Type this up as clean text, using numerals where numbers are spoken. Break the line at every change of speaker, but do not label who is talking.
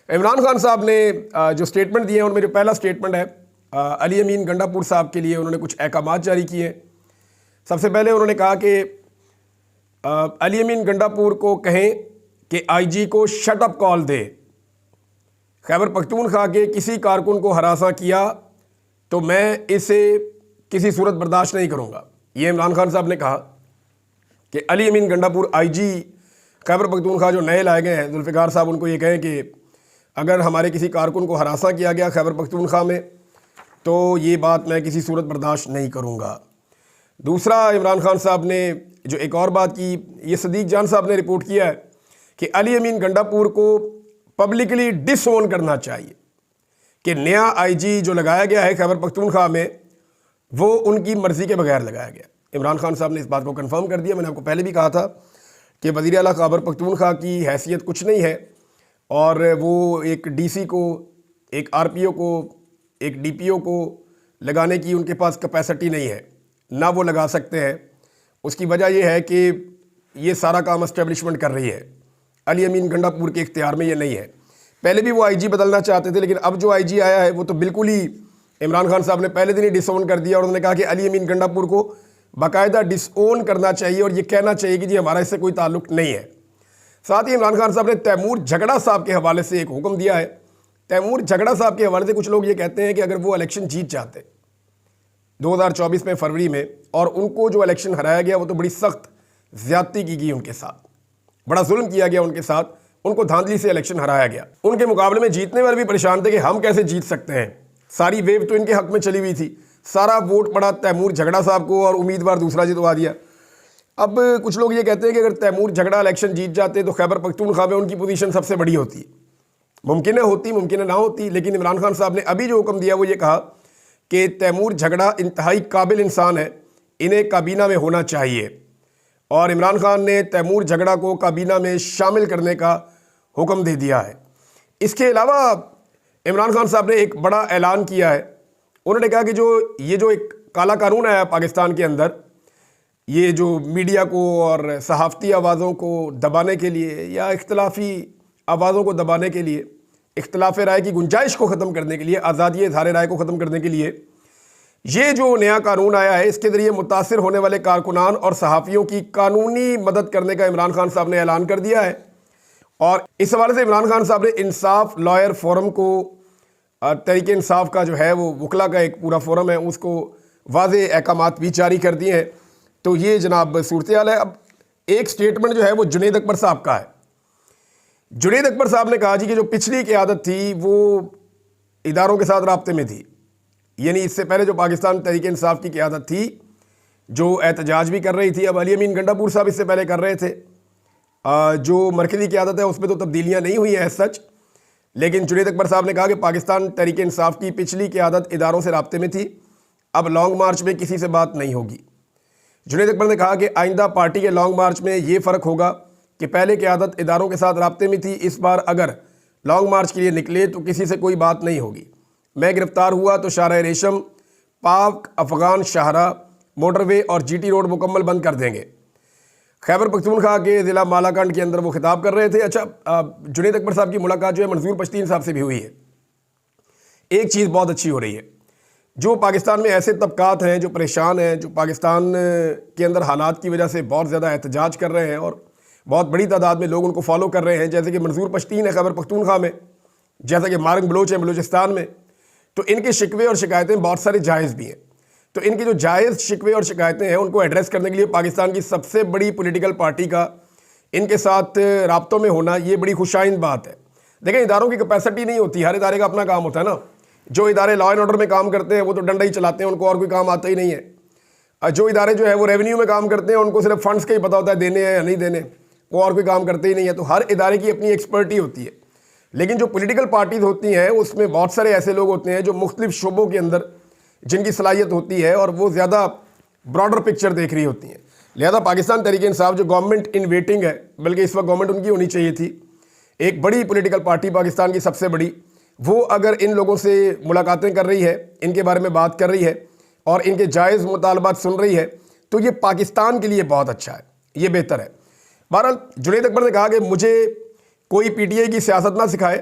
عمران خان صاحب نے جو سٹیٹمنٹ دیے ہیں ان میں جو پہلا سٹیٹمنٹ ہے علی امین گنڈا پور صاحب کے لیے انہوں نے کچھ احکامات جاری کیے ہیں۔ سب سے پہلے انہوں نے کہا کہ علی امین گنڈا پور کو کہیں کہ آئی جی کو شٹ اپ کال دے، خیبر پختونخوا کے کسی کارکن کو ہراساں کیا تو میں اسے کسی صورت برداشت نہیں کروں گا۔ یہ عمران خان صاحب نے کہا کہ علی امین گنڈا پور آئی جی خیبر پختونخوا جو نئے لائے گئے ہیں ذوالفقار صاحب ان کو یہ کہیں کہ اگر ہمارے کسی کارکن کو ہراساں کیا گیا خیبر پختونخوا میں تو یہ بات میں کسی صورت برداشت نہیں کروں گا۔ دوسرا عمران خان صاحب نے جو ایک اور بات کی، یہ صدیق جان صاحب نے رپورٹ کیا ہے کہ علی امین گنڈا پور کو پبلکلی ڈس اون کرنا چاہیے کہ نیا آئی جی جو لگایا گیا ہے خیبر پختونخوا میں وہ ان کی مرضی کے بغیر لگایا گیا۔ عمران خان صاحب نے اس بات کو کنفرم کر دیا۔ میں نے آپ کو پہلے بھی کہا تھا کہ وزیر اعلیٰ خیبر پختونخوا کی حیثیت کچھ نہیں ہے اور وہ ایک ڈی سی کو، ایک آر پی او کو، ایک ڈی پی او کو لگانے کی ان کے پاس کیپیسٹی نہیں ہے، نہ وہ لگا سکتے ہیں۔ اس کی وجہ یہ ہے کہ یہ سارا کام اسٹیبلشمنٹ کر رہی ہے، علی امین گنڈا پور کے اختیار میں یہ نہیں ہے۔ پہلے بھی وہ آئی جی بدلنا چاہتے تھے لیکن اب جو آئی جی آیا ہے وہ تو بالکل ہی عمران خان صاحب نے پہلے دن ہی ڈس اون کر دیا اور انہوں نے کہا کہ علی امین گنڈا پور کو باقاعدہ ڈس اون کرنا چاہیے اور یہ کہنا چاہیے کہ جی ہمارا اس سے کوئی تعلق نہیں ہے۔ ساتھ ہی عمران خان صاحب نے تیمور جھگڑا صاحب کے حوالے سے ایک حکم دیا ہے۔ تیمور جھگڑا صاحب کے حوالے سے کچھ لوگ یہ کہتے ہیں کہ اگر وہ الیکشن جیت جاتے 2024 میں فروری میں اور ان کو جو الیکشن ہرایا گیا وہ تو بڑی سخت زیادتی کی گئی، ان کے ساتھ بڑا ظلم کیا گیا، ان کے ساتھ ان کو دھاندلی سے الیکشن ہرایا گیا۔ ان کے مقابلے میں جیتنے والے بھی پریشان تھے کہ ہم کیسے جیت سکتے ہیں، ساری ویو تو ان کے حق میں چلی ہوئی تھی، سارا ووٹ پڑا تیمور جھگڑا صاحب کو اور امیدوار دوسرا جتوا دیا۔ اب کچھ لوگ یہ کہتے ہیں کہ اگر تیمور جھگڑا الیکشن جیت جاتے تو خیبر پختونخوا میں ان کی پوزیشن سب سے بڑی ہوتی، ممکن ہے نہ ہوتی، لیکن عمران خان صاحب نے ابھی جو حکم دیا وہ یہ کہا کہ تیمور جھگڑا انتہائی قابل انسان ہے، انہیں کابینہ میں ہونا چاہیے، اور عمران خان نے تیمور جھگڑا کو کابینہ میں شامل کرنے کا حکم دے دیا ہے۔ اس کے علاوہ عمران خان صاحب نے ایک بڑا اعلان کیا ہے۔ انہوں نے کہا کہ یہ جو ایک کالا قانون آیا پاکستان کے اندر، یہ جو میڈیا کو اور صحافتی آوازوں کو دبانے کے لیے یا اختلافی آوازوں کو دبانے کے لیے، اختلاف رائے کی گنجائش کو ختم کرنے کے لیے، آزادی اظہار رائے کو ختم کرنے کے لیے یہ جو نیا قانون آیا ہے، اس کے ذریعے متاثر ہونے والے کارکنان اور صحافیوں کی قانونی مدد کرنے کا عمران خان صاحب نے اعلان کر دیا ہے۔ اور اس حوالے سے عمران خان صاحب نے انصاف لائر فورم کو، تحریک انصاف کا جو ہے وہ وکلا کا ایک پورا فورم ہے، اس کو واضح احکامات بھی جاری کر دیے ہیں۔ تو یہ جناب صورتحال ہے۔ اب ایک سٹیٹمنٹ جو ہے وہ جنید اکبر صاحب کا ہے۔ جنید اکبر صاحب نے کہا جی کہ جو پچھلی قیادت تھی وہ اداروں کے ساتھ رابطے میں تھی، یعنی اس سے پہلے جو پاکستان تحریک انصاف کی قیادت تھی جو احتجاج بھی کر رہی تھی، اب علی امین گنڈا پور صاحب اس سے پہلے کر رہے تھے، جو مرکزی قیادت ہے اس میں تو تبدیلیاں نہیں ہوئی ہیں سچ، لیکن جنید اکبر صاحب نے کہا کہ پاکستان تحریک انصاف کی پچھلی قیادت اداروں سے رابطے میں تھی، اب لانگ مارچ میں کسی سے بات نہیں ہوگی۔ جنید اکبر نے کہا کہ آئندہ پارٹی کے لانگ مارچ میں یہ فرق ہوگا کہ پہلے قیادت اداروں کے ساتھ رابطے میں تھی، اس بار اگر لانگ مارچ کے لیے نکلے تو کسی سے کوئی بات نہیں ہوگی۔ میں گرفتار ہوا تو شارع ریشم، پاک افغان شاہراہ، موٹر وے اور جی ٹی روڈ مکمل بند کر دیں گے۔ خیبر پختونخوا کے ضلع مالاکنڈ کے اندر وہ خطاب کر رہے تھے۔ اچھا، جنید اکبر صاحب کی ملاقات جو ہے منظور پشتین صاحب سے بھی ہوئی ہے۔ ایک چیز بہت اچھی ہو رہی ہے، جو پاکستان میں ایسے طبقات ہیں جو پریشان ہیں، جو پاکستان کے اندر حالات کی وجہ سے بہت زیادہ احتجاج کر رہے ہیں اور بہت بڑی تعداد میں لوگ ان کو فالو کر رہے ہیں، جیسے کہ منظور پشتین ہے خیبر پختونخوا میں، جیسا کہ مارنگ بلوچ ہے بلوچستان میں، تو ان کے شکوے اور شکایتیں بہت سارے جائز بھی ہیں۔ تو ان کی جو جائز شکوے اور شکایتیں ہیں ان کو ایڈریس کرنے کے لیے پاکستان کی سب سے بڑی پولیٹیکل پارٹی کا ان کے ساتھ رابطوں میں ہونا یہ بڑی خوشائند بات ہے۔ دیکھیں، اداروں کی کیپیسٹی نہیں ہوتی، ہر ادارے کا اپنا کام ہوتا ہے نا۔ جو ادارے لا اینڈ آرڈر میں کام کرتے ہیں وہ تو ڈنڈا ہی چلاتے ہیں، ان کو اور کوئی کام آتا ہی نہیں ہے۔ جو ادارے جو ہے وہ ریونیو میں کام کرتے ہیں، ان کو صرف فنڈز کا ہی پتہ ہوتا ہے دینے ہیں یا نہیں دینے، وہ اور کوئی کام کرتے ہی نہیں ہے۔ تو ہر ادارے کی اپنی ایکسپرٹی ہوتی ہے، لیکن جو پولیٹیکل پارٹیز ہوتی ہیں اس میں بہت سارے ایسے لوگ ہوتے ہیں جو مختلف شعبوں کے اندر جن کی صلاحیت ہوتی ہے اور وہ زیادہ براڈر پکچر دیکھ رہی ہوتی ہیں۔ لہذا پاکستان تحریک انصاف جو گورنمنٹ ان ویٹنگ ہے، بلکہ اس وقت گورنمنٹ ان کی ہونی چاہیے تھی، ایک بڑی پولیٹیکل پارٹی پاکستان کی سب سے بڑی، وہ اگر ان لوگوں سے ملاقاتیں کر رہی ہے، ان کے بارے میں بات کر رہی ہے اور ان کے جائز مطالبات سن رہی ہے تو یہ پاکستان کے لیے بہت اچھا ہے، یہ بہتر ہے۔ بہرحال جنید اکبر نے کہا کہ مجھے کوئی پی ٹی آئی کی سیاست نہ سکھائے،